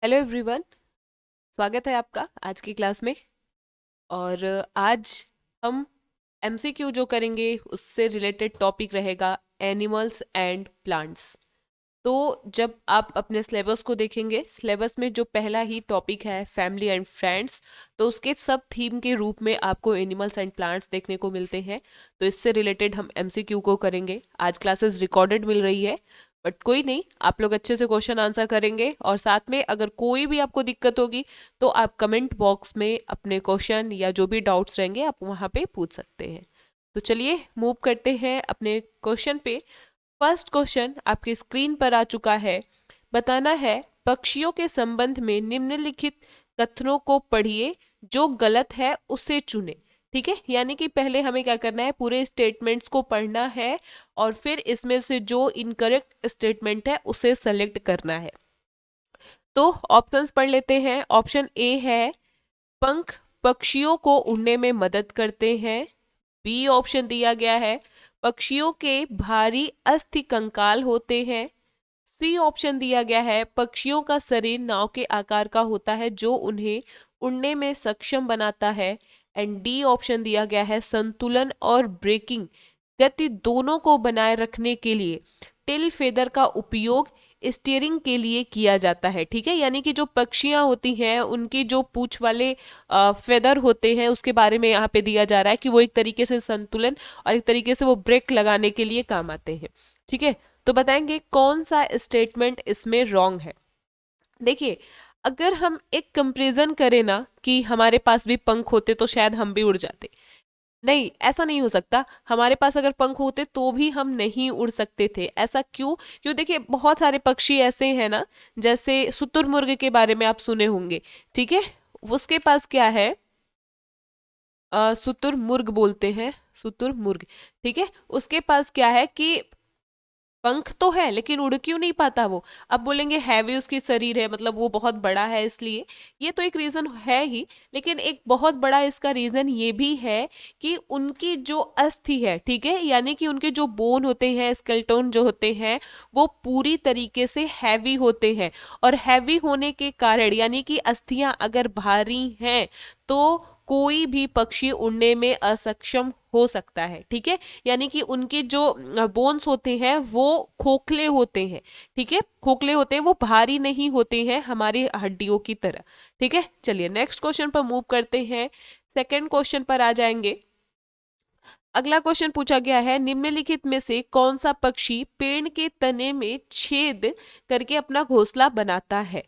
Hello everyone. स्वागत है आपका आज की क्लास में। और आज हम एमसीक्यू जो करेंगे उससे रिलेटेड टॉपिक रहेगा एनिमल्स एंड प्लांट्स। तो जब आप अपने सिलेबस को देखेंगे, सिलेबस में जो पहला ही टॉपिक है फैमिली एंड फ्रेंड्स, तो उसके सब थीम के रूप में आपको एनिमल्स एंड प्लांट्स देखने को मिलते हैं। तो इससे रिलेटेड हम एमसीक्यू को करेंगे। आज क्लासेस रिकॉर्डेड मिल रही है, बट कोई नहीं, आप लोग अच्छे से क्वेश्चन आंसर करेंगे। और साथ में अगर कोई भी आपको दिक्कत होगी तो आप कमेंट बॉक्स में अपने क्वेश्चन या जो भी डाउट्स रहेंगे आप वहाँ पे पूछ सकते हैं। तो चलिए मूव करते हैं अपने क्वेश्चन पे। फर्स्ट क्वेश्चन आपकी स्क्रीन पर आ चुका है। बताना है पक्षियों के संबंध में निम्नलिखित कथनों को पढ़िए, जो गलत है उसे चुने। ठीक है, यानी कि पहले हमें क्या करना है, पूरे स्टेटमेंट्स को पढ़ना है और फिर इसमें से जो इनकरेक्ट स्टेटमेंट है उसे सेलेक्ट करना है। तो ऑप्शंस पढ़ लेते हैं। ऑप्शन ए है पंख पक्षियों को उड़ने में मदद करते हैं। बी ऑप्शन दिया गया है पक्षियों के भारी अस्थि कंकाल होते हैं। सी ऑप्शन दिया गया है पक्षियों का शरीर नाव के आकार का होता है जो उन्हें उड़ने में सक्षम बनाता है। एंड डी ऑप्शन दिया गया है संतुलन और ब्रेकिंग गति दोनों को बनाए रखने के लिए टेल फेदर का उपयोग स्टीयरिंग के लिए किया जाता है। ठीक है, यानी कि जो पक्षियां होती हैं उनकी जो पूंछ वाले फेदर होते हैं उसके बारे में यहाँ पे दिया जा रहा है कि वो एक तरीके से संतुलन और एक तरीके से वो ब्रेक लगाने के लिए काम आते हैं। ठीक है, तो बताएंगे कौन सा स्टेटमेंट इसमें रॉन्ग है। देखिए, अगर हम एक कंपेरिजन करें ना कि हमारे पास भी पंख होते तो शायद हम भी उड़ जाते, नहीं, ऐसा नहीं हो सकता। हमारे पास अगर पंख होते तो भी हम नहीं उड़ सकते थे। ऐसा क्यों? क्यों, देखिए बहुत सारे पक्षी ऐसे हैं ना, जैसे शुतुरमुर्ग के बारे में आप सुने होंगे। ठीक है, उसके पास क्या है, शुतुरमुर्ग बोलते हैं, शुतुरमुर्ग। ठीक है, उसके पास क्या है कि पंख तो है लेकिन उड़ क्यों नहीं पाता वो। अब बोलेंगे हैवी उसकी शरीर है, मतलब वो बहुत बड़ा है इसलिए। ये तो एक रीजन है ही, लेकिन एक बहुत बड़ा इसका रीजन ये भी है कि उनकी जो अस्थि है, ठीक है, यानी कि उनके जो बोन होते हैं, स्केलेटन जो होते हैं, वो पूरी तरीके से हैवी होते हैं। और हैवी होने के कारण, यानी कि अस्थियां अगर भारी हैं तो कोई भी पक्षी उड़ने में असक्षम हो सकता है। ठीक है, यानी कि उनके जो बोन्स होते हैं वो खोखले होते हैं। ठीक है, खोखले होते हैं, वो भारी नहीं होते हैं हमारी हड्डियों की तरह। ठीक है, चलिए नेक्स्ट क्वेश्चन पर मूव करते हैं। सेकंड क्वेश्चन पर आ जाएंगे। अगला क्वेश्चन पूछा गया है निम्नलिखित में से कौन सा पक्षी पेड़ के तने में छेद करके अपना घोंसला बनाता है।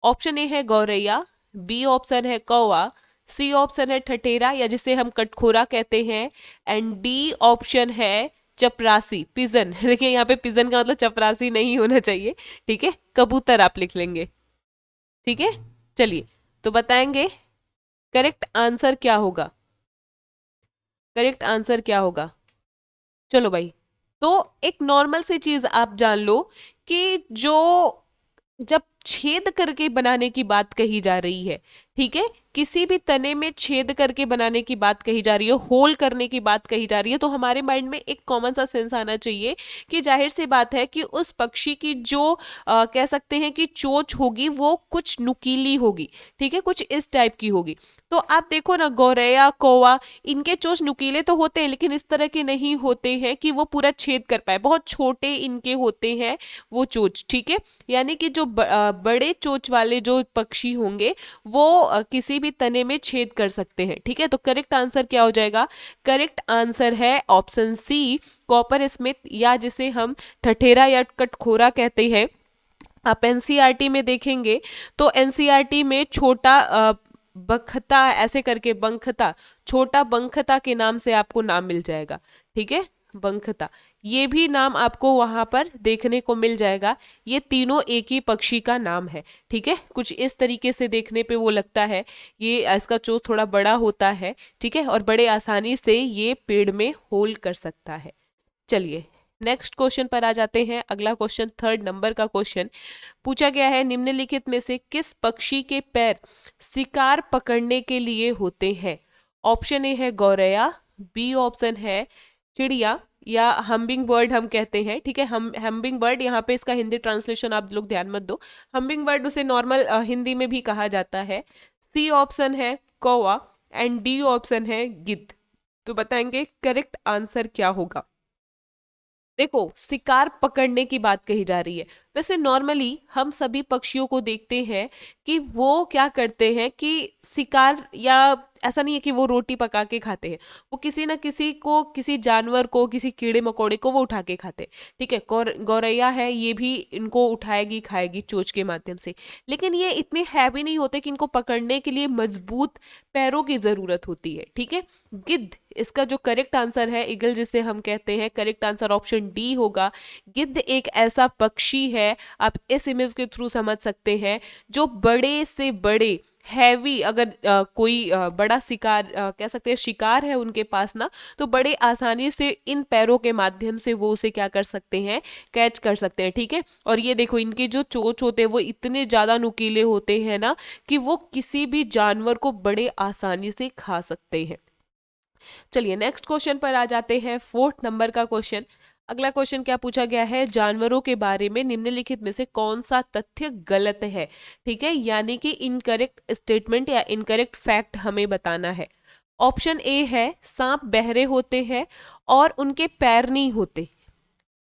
ऑप्शन ए है गौरैया, बी ऑप्शन है कौवा, सी ऑप्शन है ठठेरा या जिसे हम कटखोरा कहते हैं, एंड डी ऑप्शन है चपरासी, पिजन। देखिए यहाँ पे पिजन का मतलब चपरासी नहीं होना चाहिए। ठीक है, कबूतर आप लिख लेंगे। ठीक है, चलिए तो बताएंगे करेक्ट आंसर क्या होगा। करेक्ट आंसर क्या होगा, चलो भाई। तो एक नॉर्मल सी चीज आप जान लो कि जो जब छेद करके बनाने की बात कही जा रही है, ठीक है, किसी भी तने में छेद करके बनाने की बात कही जा रही है, होल करने की बात कही जा रही है, तो हमारे माइंड में एक कॉमन सा सेंस आना चाहिए कि जाहिर सी बात है कि उस पक्षी की जो कह सकते हैं कि चोंच होगी वो कुछ नुकीली होगी। ठीक है, कुछ इस टाइप की होगी। तो आप देखो ना, गौरैया, कौवा, इनके चोंच नुकीले तो होते हैं लेकिन इस तरह के नहीं होते हैं कि वो पूरा छेद कर पाए, बहुत छोटे इनके होते हैं वो चोंच। ठीक है, यानी कि जो बड़े चोंच वाले जो पक्षी होंगे वो किसी भी तने में छेद कर सकते हैं। ठीक है, तो करेक्ट आंसर क्या हो जाएगा, करेक्ट आंसर है ऑप्शन सी कॉपर स्मिथ, या जिसे हम ठठेरा या कटखोरा कहते हैं। आप एनसीईआरटी में देखेंगे तो एनसीईआरटी में छोटा बखता ऐसे करके, बंखता, छोटा बंखता के नाम से आपको नाम मिल जाएगा। ठीक है, बंखता, ये भी नाम आपको वहां पर देखने को मिल जाएगा। ये तीनों एक ही पक्षी का नाम है। ठीक है, कुछ इस तरीके से देखने पे वो लगता है, ये इसका चोंच थोड़ा बड़ा होता है। ठीक है, और बड़े आसानी से ये पेड़ में होल कर सकता है। चलिए नेक्स्ट क्वेश्चन पर आ जाते हैं। अगला क्वेश्चन थर्ड नंबर का क्वेश्चन पूछा गया है निम्नलिखित में से किस पक्षी के पैर शिकार पकड़ने के लिए होते हैं। ऑप्शन ए है गौरैया, बी ऑप्शन है चिड़िया या हम्बिंग बर्ड हम कहते हैं, ठीक है। हम हम्बिंग बर्ड, यहाँ पे इसका हिंदी ट्रांसलेशन आप लोग ध्यान मत दो, हम्बिंग बर्ड उसे नॉर्मल हिंदी में भी कहा जाता है। सी ऑप्शन है कौवा एंड डी ऑप्शन है गिद्ध। तो बताएंगे करेक्ट आंसर क्या होगा। देखो, शिकार पकड़ने की बात कही जा रही है। वैसे नॉर्मली हम सभी पक्षियों को देखते हैं कि वो क्या करते हैं कि शिकार, या ऐसा नहीं है कि वो रोटी पका के खाते हैं, वो किसी न किसी को, किसी जानवर को, किसी कीड़े मकोड़े को वो उठा के खाते हैं, ठीक है। गौरैया है, ये भी इनको उठाएगी खाएगी चोंच के माध्यम से। लेकिन ये इतने हैवी नहीं होते कि इनको पकड़ने के लिए मजबूत पैरों की जरूरत होती है, ठीक है। गिद्ध, इसका जो करेक्ट आंसर है, ईगल जिसे हम कहते हैं, करेक्ट आंसर ऑप्शन डी होगा। गिद्ध एक ऐसा पक्षी है, आप इस इमेज के थ्रू समझ सकते हैं, जो बड़े से बड़े हैवी, अगर कोई बड़ा शिकार कह सकते हैं, शिकार है उनके पास ना, तो बड़े आसानी से इन पैरों के माध्यम से वो उसे क्या कर सकते हैं, कैच कर सकते हैं, ठीक है। और ये देखो, इनके जो चोंच होते हैं वो इतने ज्यादा नुकीले होते हैं ना कि वो किसी भी जानवर को बड़े आसानी से खा सकते हैं। चलिए नेक्स्ट क्वेश्चन पर आ जाते हैं, 4th नंबर का क्वेश्चन। अगला क्वेश्चन क्या पूछा गया है, जानवरों के बारे में निम्नलिखित में से कौन सा तथ्य गलत है, ठीक है। यानी कि इनकरेक्ट स्टेटमेंट या इनकरेक्ट फैक्ट हमें बताना है। ऑप्शन ए है सांप बहरे होते हैं और उनके पैर नहीं होते।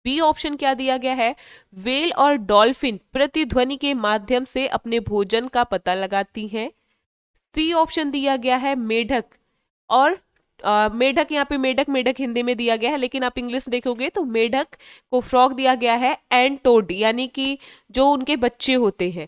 बी ऑप्शन क्या दिया गया है, व्हेल और डॉल्फिन प्रतिध्वनि के माध्यम से अपने भोजन का पता लगाती हैं। सी ऑप्शन दिया गया है मेढक, और मेढक, यहाँ पे मेढक मेढक हिंदी में दिया गया है, लेकिन आप इंग्लिश देखोगे तो मेढक को फ्रॉग दिया गया है। एंड टोड, यानी कि जो उनके बच्चे होते हैं,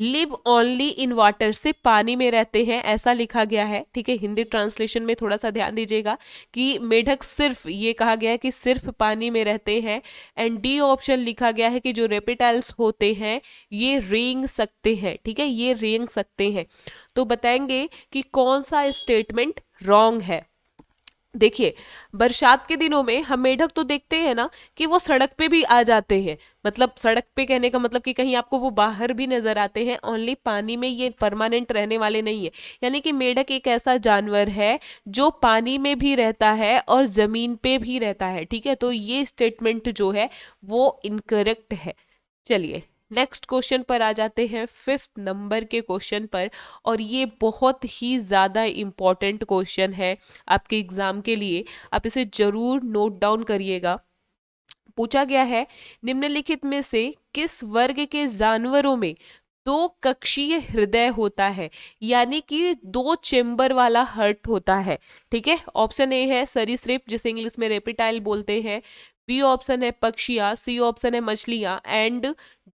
लिव ओनली इन वाटर, से पानी में रहते हैं, ऐसा लिखा गया है, ठीक है। हिंदी ट्रांसलेशन में थोड़ा सा ध्यान दीजिएगा कि मेढक सिर्फ, ये कहा गया है कि सिर्फ पानी में रहते हैं। एंड डी ऑप्शन लिखा गया है कि जो रेप्टाइल्स होते हैं ये रेंग सकते हैं, ठीक है, ये रेंग सकते हैं। तो बताएंगे कि कौन सा स्टेटमेंट रॉन्ग है। देखिए, बरसात के दिनों में हम मेढक तो देखते हैं ना कि वो सड़क पे भी आ जाते हैं, मतलब सड़क पे कहने का मतलब कि कहीं आपको वो बाहर भी नजर आते हैं, ओनली पानी में ये परमानेंट रहने वाले नहीं है। यानी कि मेढक एक ऐसा जानवर है जो पानी में भी रहता है और जमीन पे भी रहता है, ठीक है। तो ये स्टेटमेंट जो है वो इनकरेक्ट है। चलिए नेक्स्ट क्वेश्चन पर आ जाते हैं, 5th नंबर के क्वेश्चन पर, और ये बहुत ही ज़्यादा इम्पॉर्टेंट क्वेश्चन है आपके एग्जाम के लिए, आप इसे जरूर नोट डाउन करिएगा। पूछा गया है, निम्नलिखित में से किस वर्ग के जानवरों में दो कक्षीय हृदय होता है, यानी कि दो चेम्बर वाला हार्ट होता है, ठीक है। ऑप्शन ए है सरीसृप, जिसे इंग्लिश में रेप्टाइल बोलते हैं। बी ऑप्शन है पक्षियां, सी ऑप्शन है मछलियां, एंड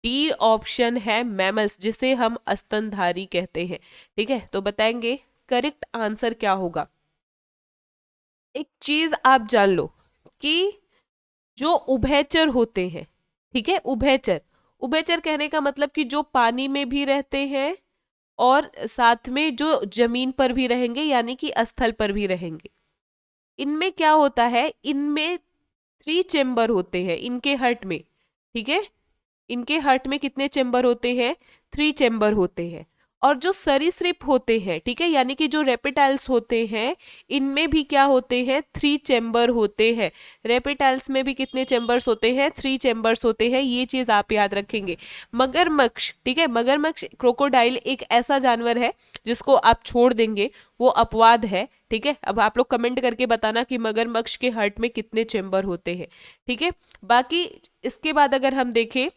डी ऑप्शन है मैमल्स, जिसे हम स्तनधारी कहते हैं, ठीक है। तो बताएंगे करेक्ट आंसर क्या होगा। एक चीज आप जान लो कि जो उभयचर होते हैं, ठीक है, उभयचर, उभयचर कहने का मतलब कि जो पानी में भी रहते हैं और साथ में जो जमीन पर भी रहेंगे, यानी कि स्थल पर भी रहेंगे। इनमें क्या होता है, इनमें 3 चेम्बर होते हैं इनके हार्ट में, ठीक है। इनके हार्ट में कितने चेम्बर होते हैं, 3 चेम्बर होते हैं। और जो सरीसृप होते हैं, ठीक है, यानी कि जो रेप्टाइल्स होते हैं, इनमें भी क्या होते हैं, 3 चेम्बर होते हैं। रेप्टाइल्स में भी कितने चेम्बर्स होते हैं, 3 चेम्बर्स होते हैं, ये चीज आप याद रखेंगे। मगरमच्छ, ठीक है, मगरमच्छ क्रोकोडाइल एक ऐसा जानवर है जिसको आप छोड़ देंगे, वो अपवाद है, ठीक है। अब आप लोग कमेंट करके बताना कि मगरमच्छ के हार्ट में कितने चेम्बर होते हैं, ठीक है। बाकी इसके बाद अगर हम देखें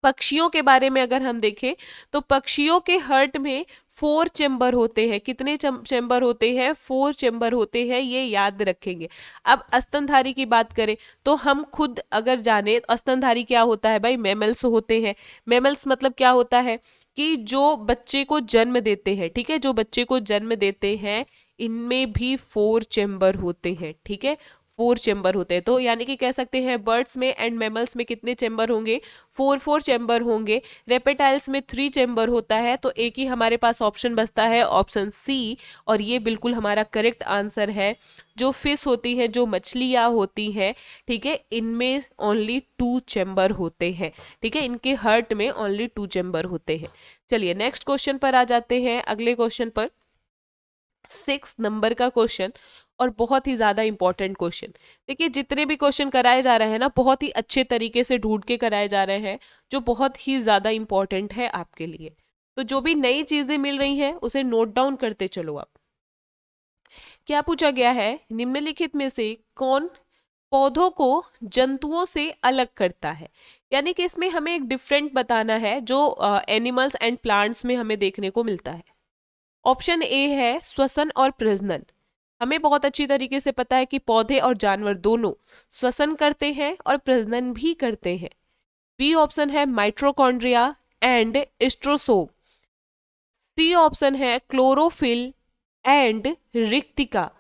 पक्षियों के बारे में, अगर हम देखें तो पक्षियों के हार्ट में 4 चेम्बर होते हैं। कितने चेम्बर होते हैं, 4 चेम्बर होते हैं, ये याद रखेंगे। अब स्तनधारी की बात करें तो हम खुद अगर जाने, स्तनधारी क्या होता है भाई, मैमल्स होते हैं। मैमल्स मतलब क्या होता है कि जो बच्चे को जन्म देते हैं, ठीक है, जो बच्चे को जन्म देते हैं, इनमें भी 4 चेम्बर होते हैं, ठीक है, 4 चेम्बर होते हैं। तो यानी कि कह सकते हैं बर्ड्स में एंड मैमल्स में कितने चेम्बर होंगे, 4 चेम्बर होंगे। रेप्टाइल्स में 3 चेम्बर होता है। तो एक ही हमारे पास ऑप्शन बचता है, ऑप्शन सी, और ये बिल्कुल हमारा करेक्ट आंसर है। जो फिश होती है, जो मछलियाँ होती हैं, ठीक है, इनमें ओनली 2 चेम्बर होते हैं, ठीक है, इनके हार्ट में ओनली 2 चेम्बर होते हैं। चलिए नेक्स्ट क्वेश्चन पर आ जाते हैं, अगले क्वेश्चन पर, 6th नंबर का क्वेश्चन, और बहुत ही ज़्यादा इंपॉर्टेंट क्वेश्चन। देखिए जितने भी क्वेश्चन कराए जा रहे हैं ना, बहुत ही अच्छे तरीके से ढूंढ के कराए जा रहे हैं, जो बहुत ही ज़्यादा इंपॉर्टेंट है आपके लिए। तो जो भी नई चीज़ें मिल रही हैं उसे नोट डाउन करते चलो आप। क्या पूछा गया है, निम्नलिखित में से कौन पौधों को जंतुओं से अलग करता है। यानी कि इसमें हमें एक डिफरेंट बताना है जो एनिमल्स एंड प्लांट्स में हमें देखने को मिलता है। ऑप्शन ए है श्वसन और प्रजनन। हमें बहुत अच्छी तरीके से पता है कि पौधे और जानवर दोनों श्वसन करते हैं और प्रजनन भी करते हैं। बी ऑप्शन है माइट्रोकॉन्ड्रिया एंड एस्ट्रोसोम। सी ऑप्शन है क्लोरोफिल एंड रिक्तिका।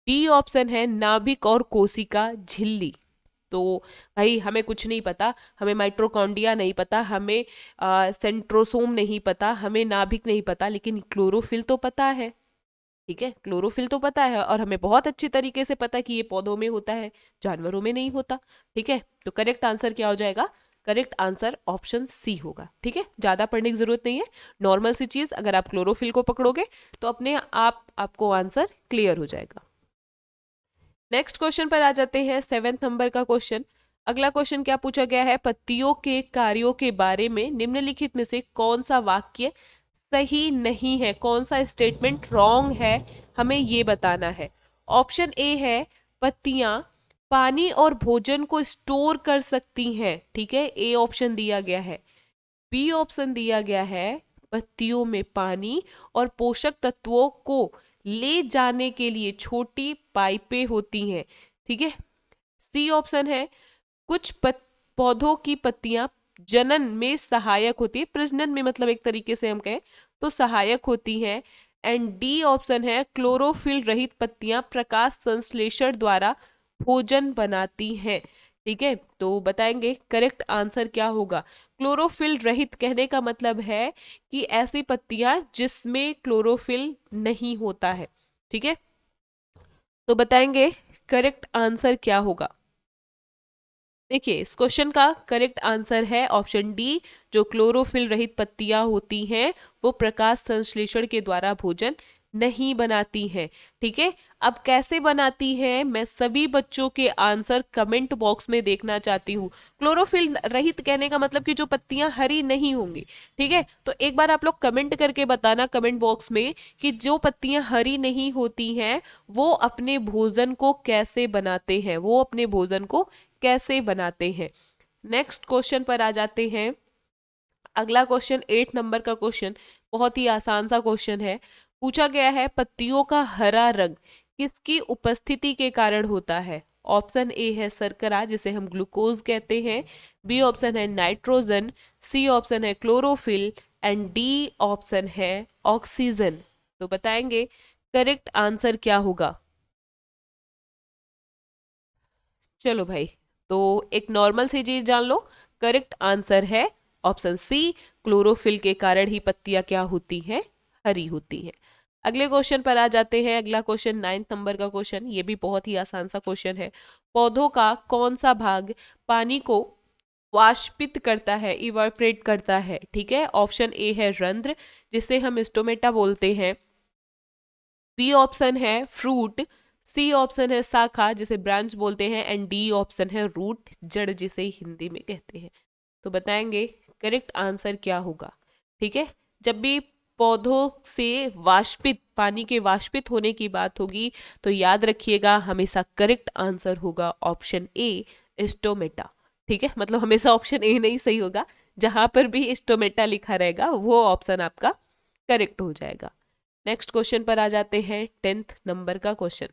डी ऑप्शन है नाभिक और कोशिका झिल्ली। तो भाई हमें कुछ नहीं पता, हमें माइट्रोकॉन्ड्रिया नहीं पता, हमें सेंट्रोसोम नहीं पता, हमें नाभिक नहीं पता, लेकिन क्लोरोफिल तो पता है। ठीक है, क्लोरोफिल तो पता है और हमें बहुत अच्छी तरीके से पता है कि ये पौधों में होता है, जानवरों में नहीं होता। ठीक है, तो करेक्ट आंसर क्या हो जाएगा? करेक्ट आंसर ऑप्शन सी होगा। ठीक है, ज्यादा पढ़ने की जरूरत नहीं है, नॉर्मल सी चीज अगर आप क्लोरोफिल को पकड़ोगे तो अपने आप आपको आंसर क्लियर हो जाएगा। नेक्स्ट क्वेश्चन पर आ जाते हैं, 7th नंबर का क्वेश्चन। अगला क्वेश्चन क्या पूछा गया है, पत्तियों के कार्यों के बारे में निम्नलिखित में से कौन सा वाक्य सही नहीं है, कौन सा स्टेटमेंट रॉन्ग है, हमें ये बताना है। ऑप्शन ए है पत्तियां पानी और भोजन को स्टोर कर सकती हैं। ठीक है, ए ऑप्शन दिया गया है। बी ऑप्शन दिया गया है पत्तियों में पानी और पोषक तत्वों को ले जाने के लिए छोटी पाइपें होती हैं। ठीक है, सी ऑप्शन है कुछ पौधों की पत्तियां जनन में सहायक होती है, प्रजनन में मतलब एक तरीके से हम कहें तो सहायक होती हैं। एंड डी ऑप्शन है क्लोरोफिल रहित पत्तियां प्रकाश संश्लेषण द्वारा भोजन बनाती हैं। ठीक है, तो बताएंगे करेक्ट आंसर क्या होगा। क्लोरोफिल रहित कहने का मतलब है कि ऐसी पत्तियां जिसमें क्लोरोफिल नहीं होता है। ठीक है, तो बताएंगे करेक्ट आंसर क्या होगा। देखिए इस क्वेश्चन का करेक्ट आंसर है ऑप्शन डी, जो क्लोरोफिल रहित पत्तियां होती हैं वो प्रकाश संश्लेषण के द्वारा भोजन नहीं बनाती हैं। ठीक है, अब कैसे बनाती हैं मैं सभी बच्चों के आंसर कमेंट बॉक्स में देखना चाहती हूँ। क्लोरोफिल रहित कहने का मतलब कि जो पत्तियां हरी नहीं होंगी। ठीक है, तो एक बार आप लोग कमेंट करके बताना कमेंट बॉक्स में कि जो पत्तियां हरी नहीं होती हैं वो अपने भोजन को कैसे बनाते हैं, वो अपने भोजन को कैसे बनाते हैं। नेक्स्ट क्वेश्चन पर आ जाते हैं। अगला क्वेश्चन 8 नंबर का क्वेश्चन, बहुत ही आसान सा क्वेश्चन है। पूछा गया है पत्तियों का हरा रंग किसकी उपस्थिति के कारण होता है। ऑप्शन ए है शर्करा जिसे हम ग्लूकोज कहते हैं। बी ऑप्शन है नाइट्रोजन। सी ऑप्शन है क्लोरोफिल एंड डी ऑप्शन है ऑक्सीजन। तो बताएंगे करेक्ट आंसर क्या होगा। चलो भाई, तो एक नॉर्मल सी चीज जान लो, करेक्ट आंसर है ऑप्शन सी, क्लोरोफिल के कारण ही पत्तियां क्या होती हैं, हरी होती हैं। अगले क्वेश्चन पर आ जाते हैं। अगला क्वेश्चन 9th नंबर का क्वेश्चन, ये भी बहुत ही आसान सा क्वेश्चन है। पौधों का कौन सा भाग पानी को वाष्पित करता है, इवापोरेट करता है। ठीक है, ऑप्शन ए है रंध्र जिसे हम स्टोमेटा बोलते हैं। बी ऑप्शन है फ्रूट। सी ऑप्शन है शाखा जिसे ब्रांच बोलते हैं एंड डी ऑप्शन है रूट, जड़ जिसे हिंदी में कहते हैं। तो बताएंगे करेक्ट आंसर क्या होगा। ठीक है, जब भी पौधों से वाष्पित पानी के वाष्पित होने की बात होगी तो याद रखिएगा हमेशा करेक्ट आंसर होगा ऑप्शन ए स्टोमेटा। ठीक है, मतलब हमेशा ऑप्शन ए नहीं सही होगा, जहां पर भी स्टोमेटा लिखा रहेगा वो ऑप्शन आपका करेक्ट हो जाएगा। नेक्स्ट क्वेश्चन पर आ जाते हैं, 10th नंबर का क्वेश्चन।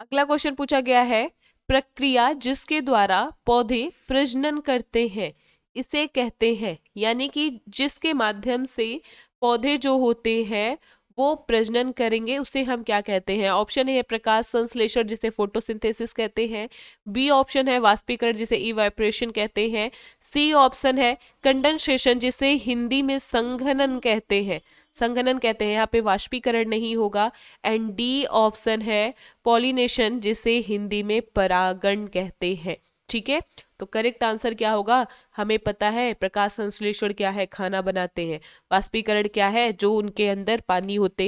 अगला क्वेश्चन पूछा गया है प्रक्रिया जिसके द्वारा पौधे प्रजनन करते हैं इसे कहते हैं, यानी कि जिसके माध्यम से पौधे जो होते हैं वो प्रजनन करेंगे उसे हम क्या कहते हैं। ऑप्शन ए है प्रकाश संश्लेषण जिसे फोटोसिंथेसिस कहते हैं। बी ऑप्शन है वाष्पीकरण जिसे इवापोरेशन कहते हैं। सी ऑप्शन है कंडेंसेशन जिसे हिंदी में संघनन कहते हैं, संघनन कहते हैं, यहाँ पे वाष्पीकरण नहीं होगा। एंड डी ऑप्शन है पॉलिनेशन जिसे हिंदी में परागण कहते हैं। ठीक है, तो करेक्ट आंसर क्या होगा, हमें पता है प्रकाश संश्लेषण क्या है, खाना बनाते हैं। वाष्पीकरण क्या है, जो उनके अंदर पानी होता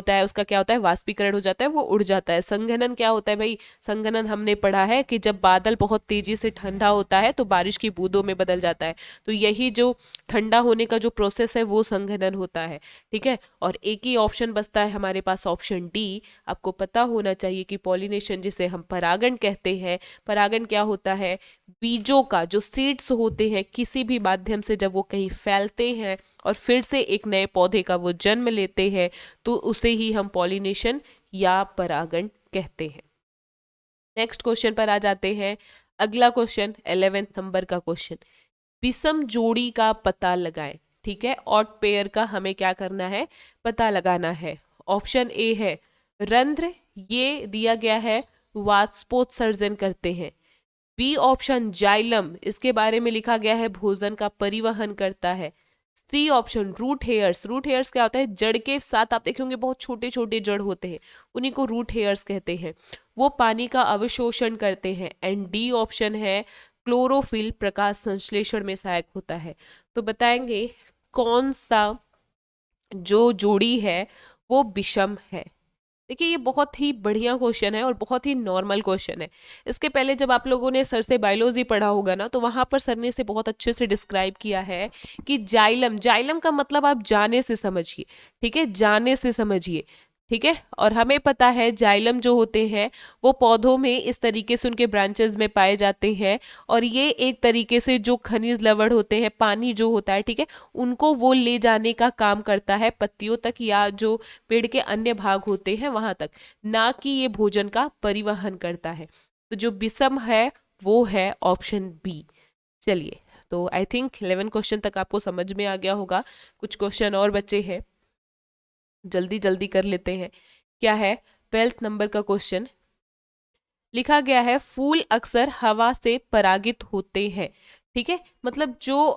है उसका क्या होता है, वाष्पीकरण हो जाता है, वो उड़ जाता है। संघनन क्या होता है भाई, संघनन हमने पढ़ा है कि जब बादल बहुत तेजी से ठंडा होता है तो बारिश की बूंदों में बदल जाता है, तो यही जो ठंडा होने का जो प्रोसेस है वो संघनन होता है। ठीक है, और एक ही ऑप्शन बचता है हमारे पास, ऑप्शन डी। आपको पता होना चाहिए कि पॉलिनेशन जिसे हम परागण कहते हैं, परागण क्या होता है, बीजों का जो सीड्स होते हैं किसी भी माध्यम से जब वो कहीं फैलते हैं और फिर से एक नए पौधे का वो जन्म लेते हैं, तो उसे ही हम पॉलिनेशन या परागण कहते हैं। नेक्स्ट क्वेश्चन पर आ जाते हैं। अगला क्वेश्चन 11 नंबर का क्वेश्चन, विषम जोड़ी का पता लगाएं। ठीक है, ऑड पेयर का हमें क्या करना है, पता लगाना है। ऑप्शन ए है रंध्र, ये दिया गया है वाष्पोत्सर्जन करते हैं। बी ऑप्शन जाइलम, इसके बारे में लिखा गया है भोजन का परिवहन करता है। C option root hairs, root hairs क्या होता है, जड़ के साथ आप देखेंगे बहुत छोटे छोटे जड़ होते हैं, उन्हीं को रूट हेयर्स कहते हैं, वो पानी का अवशोषण करते हैं। एंड डी ऑप्शन है क्लोरोफिल, प्रकाश संश्लेषण में सहायक होता है। तो बताएंगे कौन सा जो जोड़ी है वो विषम है। देखिए ये बहुत ही बढ़िया क्वेश्चन है और बहुत ही नॉर्मल क्वेश्चन है। इसके पहले जब आप लोगों ने सर से बायोलॉजी पढ़ा होगा ना, तो वहां पर सर ने इसे बहुत अच्छे से डिस्क्राइब किया है कि जाइलम, जाइलम का मतलब आप जाने से समझिए। ठीक है, जाने से समझिए। ठीक है, और हमें पता है जाइलम जो होते हैं वो पौधों में इस तरीके से उनके ब्रांचेस में पाए जाते हैं, और ये एक तरीके से जो खनिज लवण होते हैं, पानी जो होता है, ठीक है, उनको वो ले जाने का काम करता है पत्तियों तक या जो पेड़ के अन्य भाग होते हैं वहां तक, ना कि ये भोजन का परिवहन करता है। तो जो विषम है वो है ऑप्शन बी। चलिए, तो आई थिंक 11 क्वेश्चन तक आपको समझ में आ गया होगा। कुछ क्वेश्चन और बचे हैं, जल्दी जल्दी कर लेते हैं। क्या है 12th नंबर का क्वेश्चन, लिखा गया है फूल अक्सर हवा से परागित होते हैं। ठीक है, मतलब जो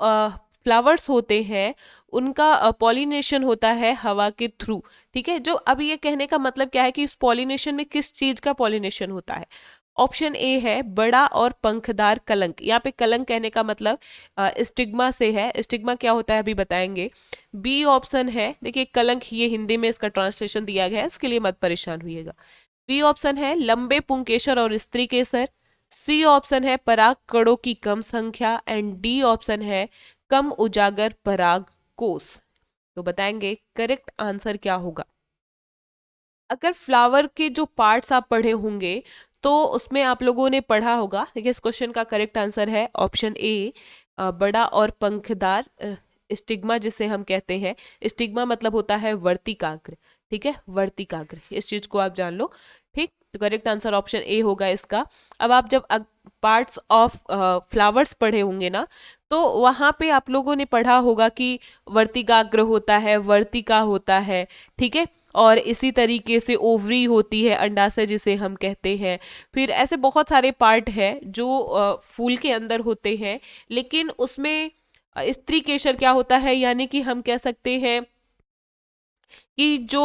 फ्लावर्स होते हैं उनका पॉलिनेशन होता है हवा के थ्रू। ठीक है, जो अब ये कहने का मतलब क्या है कि इस पॉलिनेशन में किस चीज का पॉलिनेशन होता है। ऑप्शन ए है बड़ा और पंखदार कलंक, यहाँ पे कलंक कहने का मतलब स्टिग्मा से है। स्टिग्मा क्या होता है अभी बताएंगे। बी ऑप्शन है, देखिए कलंक ये हिंदी में इसका ट्रांसलेशन दिया गया है, इसके लिए मत परेशान हुइएगा। बी ऑप्शन है लंबे पुंकेसर और स्त्री केसर। सी ऑप्शन है पराग कणों की कम संख्या। एंड डी ऑप्शन है कम उजागर पराग कोष। तो बताएंगे करेक्ट आंसर क्या होगा। अगर फ्लावर के जो पार्ट्स आप पढ़े होंगे तो उसमें आप लोगों ने पढ़ा होगा। देखिए इस क्वेश्चन का करेक्ट आंसर है ऑप्शन ए, बड़ा और पंखदार स्टिग्मा जिसे हम कहते हैं। स्टिग्मा मतलब होता है वर्तिकाग्र। ठीक है, वर्तिकाग्र, इस चीज को आप जान लो। ठीक, तो करेक्ट आंसर ऑप्शन ए होगा इसका। अब आप जब पार्ट्स ऑफ फ्लावर्स पढ़े होंगे ना, तो वहां पे आप लोगों ने पढ़ा होगा कि वर्तिकाग्र होता है, वर्तिका होता है। ठीक है, और इसी तरीके से ओवरी होती है, अंडाशय जिसे हम कहते हैं। फिर ऐसे बहुत सारे पार्ट हैं जो फूल के अंदर होते हैं, लेकिन उसमें स्त्री केसर क्या होता है, यानी कि हम कह सकते हैं कि जो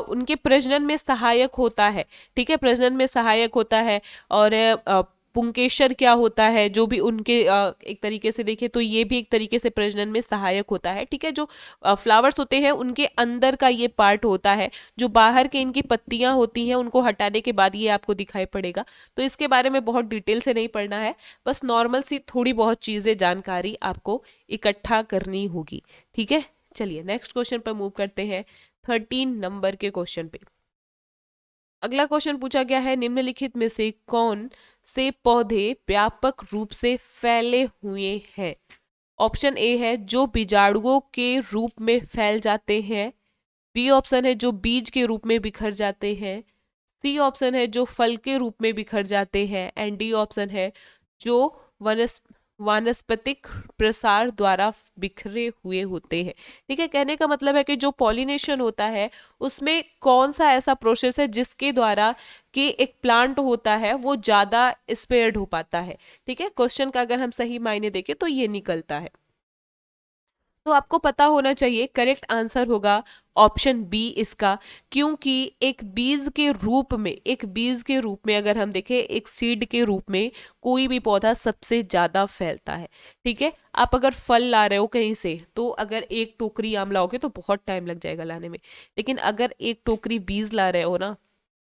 उनके प्रजनन में सहायक होता है। ठीक है, प्रजनन में सहायक होता है। और पुंकेसर क्या होता है, जो भी उनके एक तरीके से देखें तो ये भी एक तरीके से प्रजनन में सहायक होता है। ठीक है, जो फ्लावर्स होते हैं उनके अंदर का ये पार्ट होता है, जो बाहर के इनकी पत्तियां होती हैं उनको हटाने के बाद ये आपको दिखाई पड़ेगा। तो इसके बारे में बहुत डिटेल से नहीं पढ़ना है, बस नॉर्मल सी थोड़ी बहुत चीजें जानकारी आपको इकट्ठा करनी होगी। ठीक है, चलिए नेक्स्ट क्वेश्चन पर मूव करते हैं, 13 नंबर के क्वेश्चन पे। अगला क्वेश्चन पूछा गया है निम्नलिखित में से कौन से पौधे व्यापक रूप से फैले हुए हैं। ऑप्शन ए है जो बीजाणुओं के रूप में फैल जाते हैं। बी ऑप्शन है जो बीज के रूप में बिखर जाते हैं। सी ऑप्शन है जो फल के रूप में बिखर जाते हैं। एंड डी ऑप्शन है जो वानस्पतिक प्रसार द्वारा बिखरे हुए होते हैं। ठीक है, कहने का मतलब है कि जो पॉलिनेशन होता है उसमें कौन सा ऐसा प्रोसेस है जिसके द्वारा कि एक प्लांट होता है वो ज्यादा स्पेयर्ड हो पाता है। ठीक है, क्वेश्चन का अगर हम सही मायने देखें तो ये निकलता है। तो आपको पता होना चाहिए करेक्ट आंसर होगा ऑप्शन बी इसका, क्योंकि एक बीज के रूप में अगर हम देखें, एक सीड के रूप में कोई भी पौधा सबसे ज्यादा फैलता है। ठीक है, आप अगर फल ला रहे हो कहीं से, तो अगर एक टोकरी आम लाओगे तो बहुत टाइम लग जाएगा लाने में, लेकिन अगर एक टोकरी बीज ला रहे हो ना,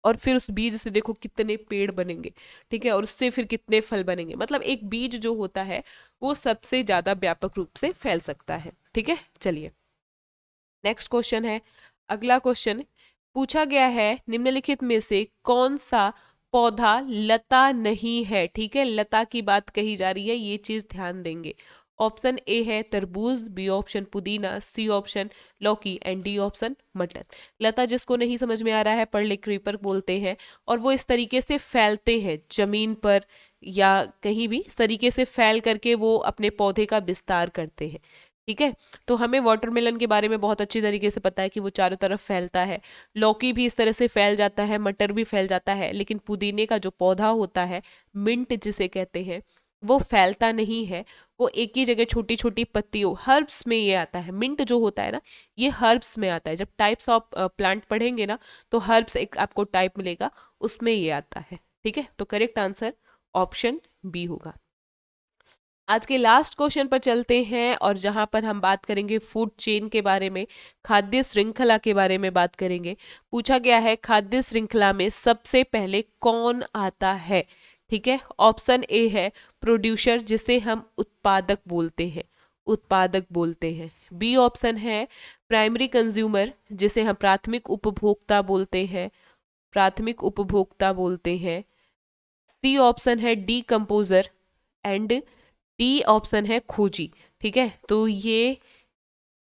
और फिर उस बीज से देखो कितने पेड़ बनेंगे। ठीक है, और उससे फिर कितने फल बनेंगे, मतलब एक बीज जो होता है वो सबसे ज्यादा व्यापक रूप से फैल सकता है। ठीक है, चलिए नेक्स्ट क्वेश्चन है। अगला क्वेश्चन पूछा गया है, निम्नलिखित में से कौन सा पौधा लता नहीं है। ठीक है, लता की बात कही जा रही है, ये चीज ध्यान देंगे। ऑप्शन ए है तरबूज, बी ऑप्शन पुदीना, सी ऑप्शन लौकी एंड डी ऑप्शन मटर। लता जिसको नहीं समझ में आ रहा है, पर्ले क्रीपर बोलते हैं, और वो इस तरीके से फैलते हैं जमीन पर या कहीं भी, इस तरीके से फैल करके वो अपने पौधे का विस्तार करते हैं। ठीक है, तो हमें वाटरमेलन के बारे में बहुत अच्छी तरीके से पता है कि वो चारों तरफ फैलता है, लौकी भी इस तरह से फैल जाता है, मटर भी फैल जाता है, लेकिन पुदीने का जो पौधा होता है, मिंट जिसे कहते हैं, वो फैलता नहीं है। वो एक ही जगह छोटी छोटी पत्तियों, हर्ब्स में ये आता है। मिंट जो होता है ना, ये हर्ब्स में आता है। जब टाइप्स ऑफ प्लांट पढ़ेंगे ना, तो हर्ब्स एक आपको टाइप मिलेगा, उसमें ये आता है। ठीक है, तो करेक्ट आंसर ऑप्शन बी होगा। आज के लास्ट क्वेश्चन पर चलते हैं, और जहां पर हम बात करेंगे फूड चेन के बारे में, खाद्य श्रृंखला के बारे में बात करेंगे। पूछा गया है खाद्य श्रृंखला में सबसे पहले कौन आता है। ठीक है, ऑप्शन ए है प्रोड्यूसर, जिसे हम उत्पादक बोलते हैं। बी ऑप्शन है प्राइमरी कंज्यूमर, जिसे हम प्राथमिक उपभोक्ता बोलते हैं। सी ऑप्शन है D composer, and D option है खोजी। ठीक है, तो ये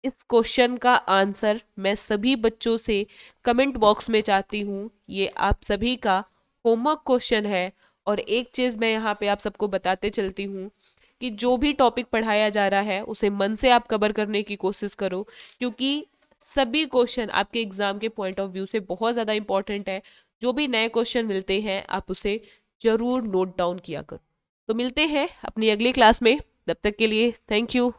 इस क्वेश्चन का आंसर मैं सभी बच्चों से कमेंट बॉक्स में चाहती हूँ। ये आप सभी का होमवर्क क्वेश्चन है। और एक चीज मैं यहाँ पे आप सबको बताते चलती हूँ कि जो भी टॉपिक पढ़ाया जा रहा है उसे मन से आप कवर करने की कोशिश करो, क्योंकि सभी क्वेश्चन आपके एग्जाम के पॉइंट ऑफ व्यू से बहुत ज़्यादा इंपॉर्टेंट है। जो भी नए क्वेश्चन मिलते हैं आप उसे जरूर नोट डाउन किया करो। तो मिलते हैं अपनी अगली क्लास में, तब तक के लिए थैंक यू।